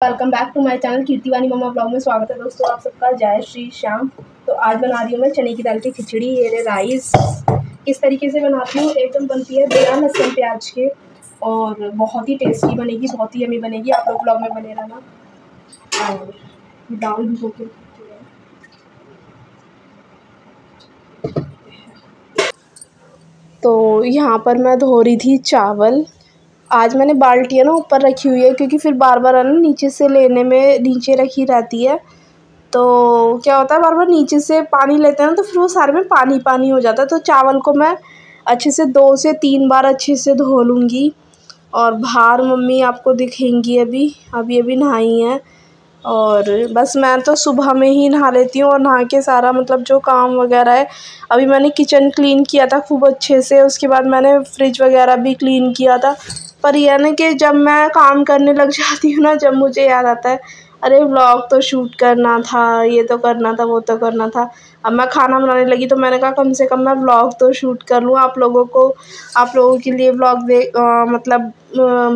Welcome back to my channel Kirti Vani mama blog में स्वागत है दोस्तों आप सबका। जय श्री श्याम। तो आज बना रही हूँ मैं चने की दाल की खिचड़ी। ये राइस किस तरीके से बनाती हूँ, एकदम बनती है बिना लहसुन प्याज के और बहुत ही टेस्टी बनेगी, बहुत ही यमी बनेगी। आप लोग ब्लॉग में बने रहना। और दाल भिगो के तो यहाँ पर मैं धो रही थी चावल। आज मैंने बाल्टियाँ ना ऊपर रखी हुई है क्योंकि फिर बार बार है ना नीचे से लेने में नीचे रखी रहती है। तो क्या होता है, बार बार नीचे से पानी लेते हैं ना तो फिर वो सारे में पानी पानी हो जाता है। तो चावल को मैं अच्छे से 2 से 3 बार अच्छे से धो लूँगी। और बाहर मम्मी आपको दिखेंगी, अभी नहाई हैं। और बस मैं तो सुबह में ही नहा लेती हूँ और नहा के सारा मतलब जो काम वगैरह है, अभी मैंने किचन क्लीन किया था खूब अच्छे से। उसके बाद मैंने फ्रिज वगैरह भी क्लीन किया था। पर यह ना कि जब मैं काम करने लग जाती हूँ ना, जब मुझे याद आता है अरे व्लॉग तो शूट करना था, ये तो करना था, वो तो करना था। अब मैं खाना बनाने लगी तो मैंने कहा कम से कम मैं व्लॉग तो शूट कर लूँ, आप लोगों के लिए व्लॉग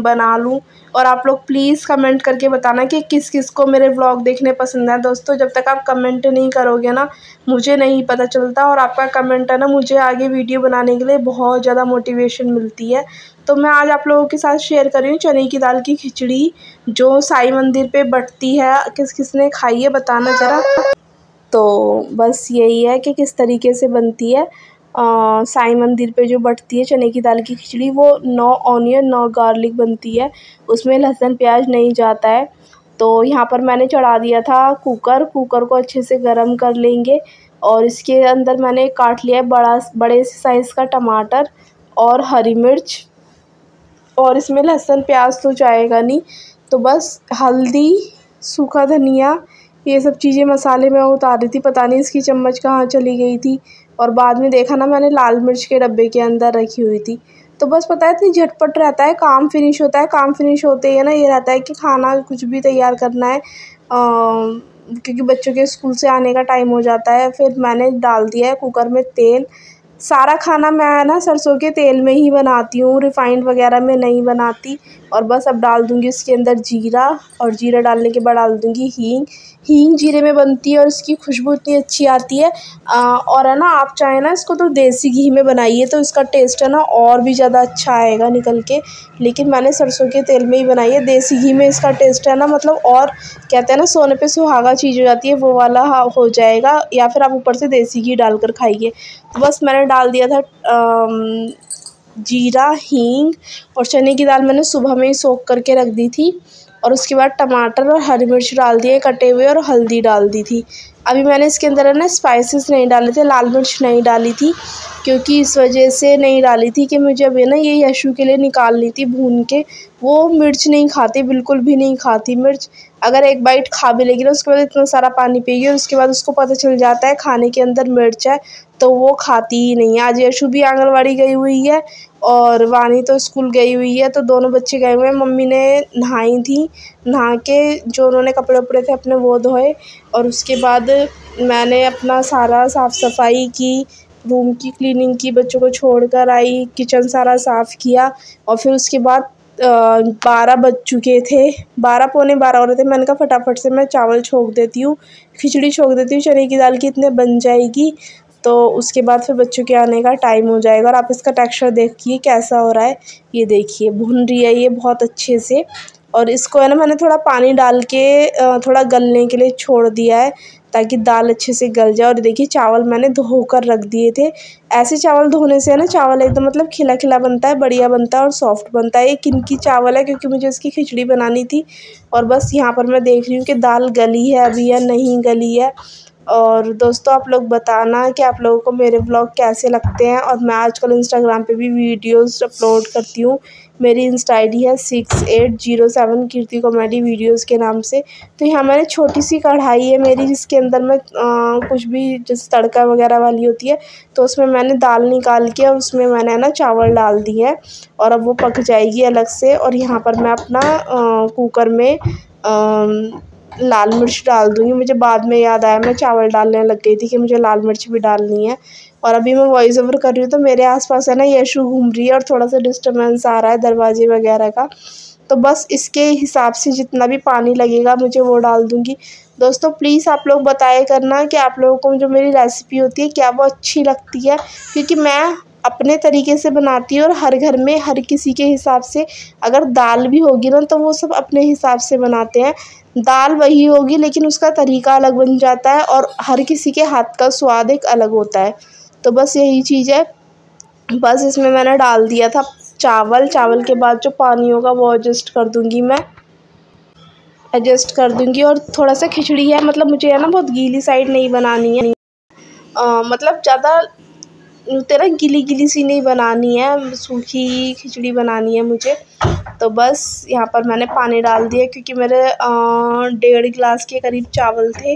बना लूँ। और आप लोग प्लीज़ कमेंट करके बताना कि किस किस को मेरे व्लॉग देखने पसंद है। दोस्तों जब तक आप कमेंट नहीं करोगे ना, मुझे नहीं पता चलता। और आपका कमेंट है ना, मुझे आगे वीडियो बनाने के लिए बहुत ज़्यादा मोटिवेशन मिलती है। तो मैं आज आप लोगों के साथ शेयर कर रही हूँ चने की दाल की खिचड़ी, जो साई मंदिर पे बटती है। किस किस ने खाई है बताना ज़रा। तो बस यही है कि किस तरीके से बनती है। साई मंदिर पे जो बटती है चने की दाल की खिचड़ी, वो नो ऑनियन नो गार्लिक बनती है, उसमें लहसुन प्याज नहीं जाता है। तो यहाँ पर मैंने चढ़ा दिया था कुकर को अच्छे से गर्म कर लेंगे। और इसके अंदर मैंने काट लिया है बड़े से साइज़ का टमाटर और हरी मिर्च। और इसमें लहसुन प्याज तो जाएगा नहीं, तो बस हल्दी, सूखा धनिया, ये सब चीज़ें मसाले में उतार रही थी। पता नहीं इसकी चम्मच कहाँ चली गई थी। और बाद में देखा ना, मैंने लाल मिर्च के डब्बे के अंदर रखी हुई थी। तो बस पता है इतनी झटपट रहता है, काम फिनिश होता है। काम फिनिश होते ही ना ये रहता है कि खाना कुछ भी तैयार करना है, क्योंकि बच्चों के स्कूल से आने का टाइम हो जाता है। फिर मैंने डाल दिया है कुकर में तेल। सारा खाना मैं ना सरसों के तेल में ही बनाती हूँ, रिफ़ाइंड वगैरह में नहीं बनाती। और बस अब डाल दूँगी इसके अंदर जीरा, और जीरा डालने के बाद डाल दूँगी हींग। हींग जीरे में बनती है और इसकी खुशबू इतनी अच्छी आती है। और है ना, आप चाहें ना इसको तो देसी घी में बनाइए तो इसका टेस्ट है ना और भी ज़्यादा अच्छा आएगा निकल के। लेकिन मैंने सरसों के तेल में ही बनाई है। देसी घी में इसका टेस्ट है ना, मतलब और कहते हैं ना सोने पे सुहागा चीज़ हो जाती है, वो वाला हो जाएगा। या फिर आप ऊपर से देसी घी डालकर खाइए। तो बस मैंने डाल दिया था जीरा, हींग, और चने की दाल मैंने सुबह में ही सोख करके रख दी थी। और उसके बाद टमाटर और हरी मिर्च डाल दिए कटे हुए, और हल्दी डाल दी थी। अभी मैंने इसके अंदर है ना स्पाइसेस नहीं डाले थे, लाल मिर्च नहीं डाली थी, क्योंकि इस वजह से नहीं डाली थी कि मुझे अभी ना ये यशु के लिए निकालनी थी भून के। वो मिर्च नहीं खाती, बिल्कुल भी नहीं खाती मिर्च। अगर एक बाइट खा भी लेगी ना, उसके बाद इतना सारा पानी पिएगी, और उसके बाद उसको पता चल जाता है खाने के अंदर मिर्च है, तो वो खाती ही नहीं है। आज यशु भी आंगनवाड़ी गई हुई है और वानी तो स्कूल गई हुई है, तो दोनों बच्चे गए हुए हैं। मम्मी ने नहाई थी, नहा के जो उन्होंने कपड़े उपड़े थे अपने वो धोए। और उसके बाद मैंने अपना सारा साफ़ सफाई की, रूम की क्लीनिंग की, बच्चों को छोड़ कर आई, किचन सारा साफ़ किया। और फिर उसके बाद 12 बज चुके थे, 12 पौने 12 हो रहे थे। मैंने कहा फटाफट से मैं चावल छोंक देती हूँ, खिचड़ी छोंक देती हूँ चने की दाल की, इतने बन जाएगी। तो उसके बाद फिर बच्चों के आने का टाइम हो जाएगा। और आप इसका टेक्सचर देखिए कैसा हो रहा है, ये देखिए भुन रही है ये बहुत अच्छे से। और इसको है ना मैंने थोड़ा पानी डाल के थोड़ा गलने के लिए छोड़ दिया है, ताकि दाल अच्छे से गल जाए। और देखिए चावल मैंने धो कर रख दिए थे। ऐसे चावल धोने से है ना चावल एकदम मतलब खिला खिला बनता है, बढ़िया बनता है और सॉफ्ट बनता है। ये किनकी चावल है, क्योंकि मुझे इसकी खिचड़ी बनानी थी। और बस यहाँ पर मैं देख रही हूँ कि दाल गली है अभी या नहीं गली है। और दोस्तों आप लोग बताना कि आप लोगों को मेरे व्लॉग कैसे लगते हैं। और मैं आजकल इंस्टाग्राम पे भी वीडियोस अपलोड करती हूँ। मेरी इंस्टा आईडी है 6807 कीर्ति कॉमेडी वीडियोज़ के नाम से। तो यहाँ मैंने छोटी सी कढ़ाई है मेरी, जिसके अंदर मैं कुछ भी जैसे तड़का वगैरह वाली होती है, तो उसमें मैंने दाल निकाल के और उसमें मैंने ना चावल डाल दिए हैं। और अब वो पक जाएगी अलग से। और यहाँ पर मैं अपना कुकर में लाल मिर्च डाल दूँगी। मुझे बाद में याद आया, मैं चावल डालने लग गई थी कि मुझे लाल मिर्च भी डालनी है। और अभी मैं वॉइस ओवर कर रही हूँ तो मेरे आसपास है ना यशु घूम रही है, और थोड़ा सा डिस्टर्बेंस आ रहा है दरवाजे वगैरह का। तो बस इसके हिसाब से जितना भी पानी लगेगा मुझे वो डाल दूँगी। दोस्तों प्लीज़ आप लोग बताया करना कि आप लोगों को जो मेरी रेसिपी होती है क्या वो अच्छी लगती है, क्योंकि मैं अपने तरीके से बनाती हूँ और हर घर में हर किसी के हिसाब से, अगर दाल भी होगी ना तो वो सब अपने हिसाब से बनाते हैं। दाल वही होगी लेकिन उसका तरीका अलग बन जाता है और हर किसी के हाथ का स्वाद एक अलग होता है। तो बस यही चीज़ है। बस इसमें मैंने डाल दिया था चावल। चावल के बाद जो पानी होगा वो एडजस्ट कर दूँगी और थोड़ा सा खिचड़ी है, मतलब मुझे है ना बहुत गीली साइड नहीं बनानी है, मतलब ज़्यादा तेरा गीली सी नहीं बनानी है, सूखी खिचड़ी बनानी है मुझे। तो बस यहाँ पर मैंने पानी डाल दिया क्योंकि मेरे 1.5 गिलास के करीब चावल थे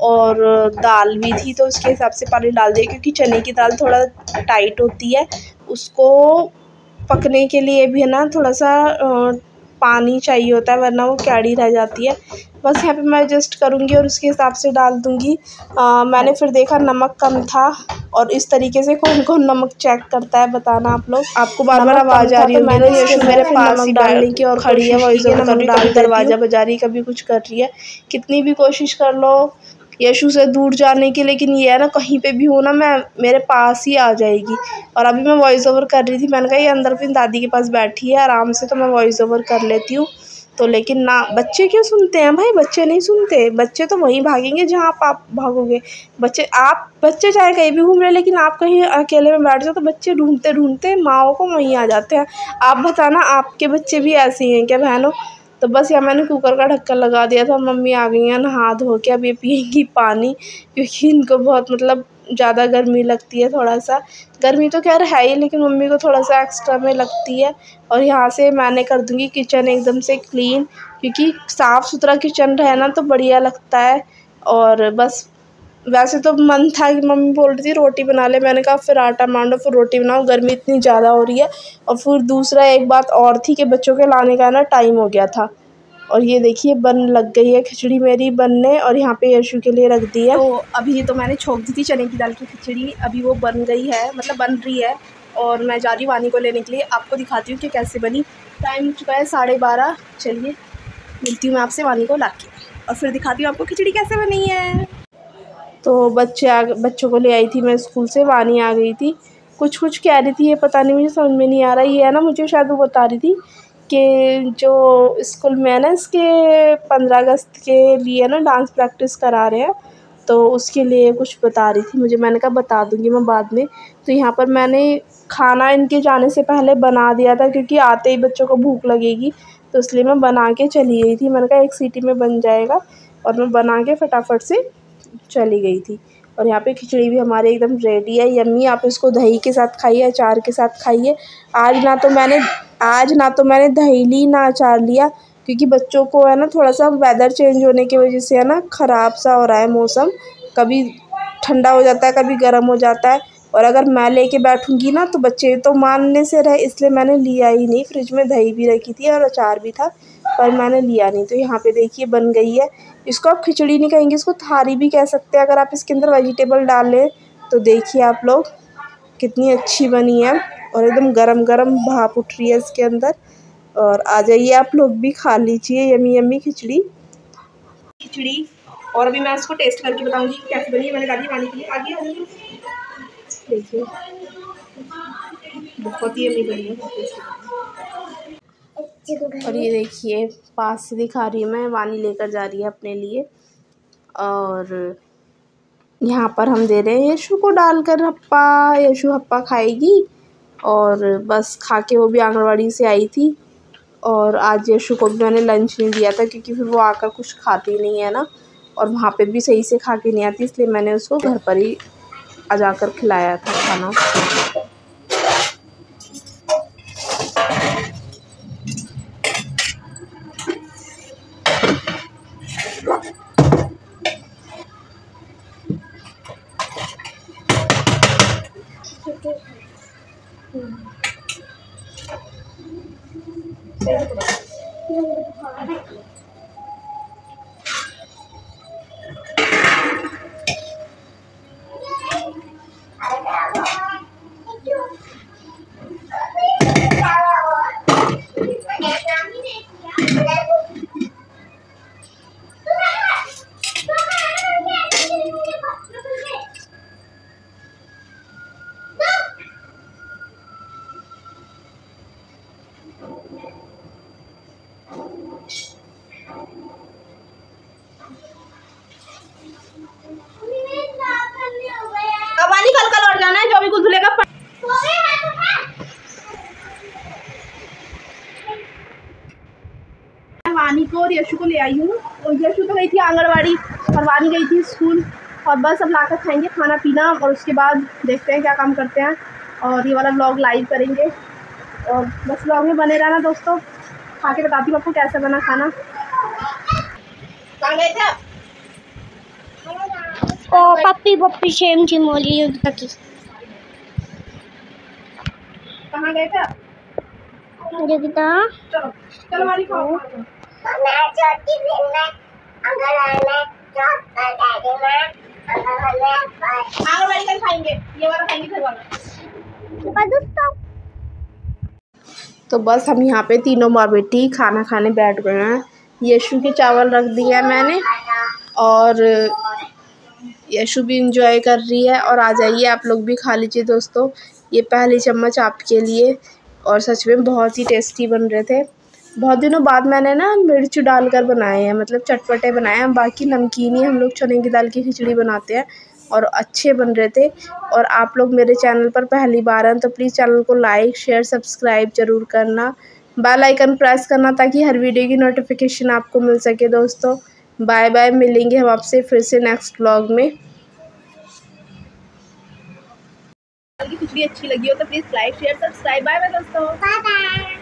और दाल भी थी, तो उसके हिसाब से पानी डाल दिया, क्योंकि चने की दाल थोड़ा टाइट होती है, उसको पकने के लिए भी है ना थोड़ा सा पानी चाहिए होता है, वरना वो कैड़ी रह जाती है। बस यहाँ पे मैं एडजस्ट करूँगी और उसके हिसाब से डाल दूँगी। मैंने फिर देखा नमक कम था, और इस तरीके से कौन कौन नमक चेक करता है बताना आप लोग। आपको बार-बार आवाज़ आ रही होगी ना, यशु मेरे पास ही डालने की और खड़ी है, वॉइस ओवर कर रही है, कभी दरवाज़ा बजा रही है, कभी कुछ कर रही है। कितनी भी कोशिश कर लो यशु से दूर जाने की, लेकिन ये है ना कहीं पे भी हो ना मैं मेरे पास ही आ जाएगी। और अभी मैं वॉइस ओवर कर रही थी, मैंने कहा ये अंदर अपनी दादी के पास बैठी है आराम से, तो मैं वॉइस ओवर कर लेती हूँ। तो लेकिन ना, बच्चे क्यों सुनते हैं भाई, बच्चे नहीं सुनते, बच्चे तो वहीं भागेंगे जहाँ आप भागोगे। बच्चे चाहे कहीं भी घूम रहे, लेकिन आप कहीं अकेले में बैठ जाओ तो बच्चे ढूंढते ढूंढते माओ को वहीं आ जाते हैं। आप बताना आपके बच्चे भी ऐसे ही हैं क्या बहनों। तो बस यहाँ मैंने कुकर का ढक्कन लगा दिया था, मम्मी आ गई हैं नहा धो के, अब ये पियेंगी पानी, क्योंकि इनको बहुत मतलब ज़्यादा गर्मी लगती है। थोड़ा सा गर्मी तो खैर है ही, लेकिन मम्मी को थोड़ा सा एक्स्ट्रा में लगती है। और यहाँ से मैंने कर दूँगी किचन एकदम से क्लीन, क्योंकि साफ़ सुथरा किचन रहे ना तो बढ़िया लगता है। और बस वैसे तो मन था कि मम्मी बोल रही थी रोटी बना ले, मैंने कहा फिर आटा मांडो फिर रोटी बनाओ, गर्मी इतनी ज़्यादा हो रही है। और फिर दूसरा एक बात और थी कि बच्चों के लाने का ना टाइम हो गया था। और ये देखिए बन लग गई है खिचड़ी मेरी बनने, और यहाँ पे यशु के लिए रख दी है। तो अभी तो मैंने छोंक दी थी चने की दाल की खिचड़ी, अभी वो बन गई है, मतलब बन रही है, और मैं जा रही हूँ वानी को लेने के लिए। आपको दिखाती हूँ कि कैसे बनी। टाइम हो चुका है 12:30। चलिए मिलती हूँ मैं आपसे वानी को लाके, और फिर दिखाती हूँ आपको खिचड़ी कैसे बनी है। तो बच्चों को ले आई थी मैं स्कूल से, वानी आ गई थी। कुछ कह रही थी, ये पता नहीं, मुझे समझ में नहीं आ रहा। ये है ना, मुझे शायद वो बता रही थी कि जो स्कूल में है ना इसके 15 अगस्त के लिए ना डांस प्रैक्टिस करा रहे हैं, तो उसके लिए कुछ बता रही थी मुझे। मैंने कहा बता दूँगी मैं बाद में। तो यहाँ पर मैंने खाना इनके जाने से पहले बना दिया था, क्योंकि आते ही बच्चों को भूख लगेगी, तो इसलिए मैं बना के चली गई थी। मैंने कहा 1 सीटी में बन जाएगा, और मैं बना के फटाफट से चली गई थी। और यहाँ पे खिचड़ी भी हमारे एकदम रेडी है, यम्मी। आप इसको दही के साथ खाइए, अचार के साथ खाइए। आज ना तो मैंने दही ली ना अचार लिया, क्योंकि बच्चों को है ना थोड़ा सा वेदर चेंज होने की वजह से है ना ख़राब सा हो रहा है मौसम, कभी ठंडा हो जाता है कभी गर्म हो जाता है। और अगर मैं लेके बैठूंगी ना तो बच्चे तो मानने से रहे, इसलिए मैंने लिया ही नहीं। फ्रिज में दही भी रखी थी और अचार भी था, पर मैंने लिया नहीं। तो यहाँ पे देखिए बन गई है। इसको आप खिचड़ी नहीं कहेंगे, इसको थाली भी कह सकते हैं अगर आप इसके अंदर वेजिटेबल डाल लें। तो देखिए आप लोग कितनी अच्छी बनी है, और एकदम गरम गरम भाप उठ रही है इसके अंदर। और आ जाइए आप लोग भी खा लीजिए यम्मी यम्मी खिचड़ी। और अभी मैं इसको टेस्ट करके बताऊंगी कैसी बनी है। मैंने डाली पानी के लिए, आगे आ जाइए। देखिए बहुत ही यम्मी बनी है। और ये देखिए पास से दिखा रही हूँ मैं, वानी लेकर जा रही है अपने लिए। और यहाँ पर हम दे रहे हैं यशु को डालकर हप्पा। यशु हप्पा खाएगी, और बस खा के वो भी आंगनवाड़ी से आई थी। और आज यशु को भी मैंने लंच नहीं दिया था, क्योंकि फिर वो आकर कुछ खाती नहीं है ना, और वहाँ पे भी सही से खा के नहीं आती, इसलिए मैंने उसको घर पर ही आ जाकर खिलाया था खाना। अब वाली कल कल और जाना है, जो भी कुछ धुलेगा। वानी को और यशु को ले आई हूँ, और यशु तो गई थी आंगनवाड़ी और वानी गई थी स्कूल। और बस अब लाकर खाएंगे खाना पीना, और उसके बाद देखते हैं क्या काम करते हैं, और ये वाला व्लॉग लाइव करेंगे। और बस व्लॉग में बने रहना दोस्तों, खा के बताती हूँ आपको कैसा बना खाना। कहाँ गए थे आप? ओ पप्पी पप्पी शेम चिमोली की। कहाँ गए थे आप? मुझे कितना चलो चलो वाली खाओ। मैं छोटी बहन में अगर आना आंगनवाड़ी कल खाएंगे, ये वाला खाएंगे घर वाला। तो बस हम यहाँ पे तीनों माँ बेटी खाना खाने बैठ गए हैं। यशु के चावल रख दिए हैं मैंने, और यशु भी इंजॉय कर रही है। और आ जाइए आप लोग भी खा लीजिए दोस्तों, ये पहली चम्मच आपके लिए। और सच में बहुत ही टेस्टी बन रहे थे। बहुत दिनों बाद मैंने ना मिर्च डालकर बनाए हैं, मतलब चटपटे बनाए हैं। बाकी नमकीन ही हम लोग चने की दाल की खिचड़ी बनाते हैं, और अच्छे बन रहे थे। और आप लोग मेरे चैनल पर पहली बार हैं तो प्लीज़ चैनल को लाइक शेयर सब्सक्राइब ज़रूर करना, बेल आइकन प्रेस करना, ताकि हर वीडियो की नोटिफिकेशन आपको मिल सके दोस्तों। बाय बाय, मिलेंगे हम आपसे फिर से नेक्स्ट व्लॉग में। खिचड़ी अच्छी लगी हो तो please like share subscribe. Bye bye दोस्तों, बाय बाय।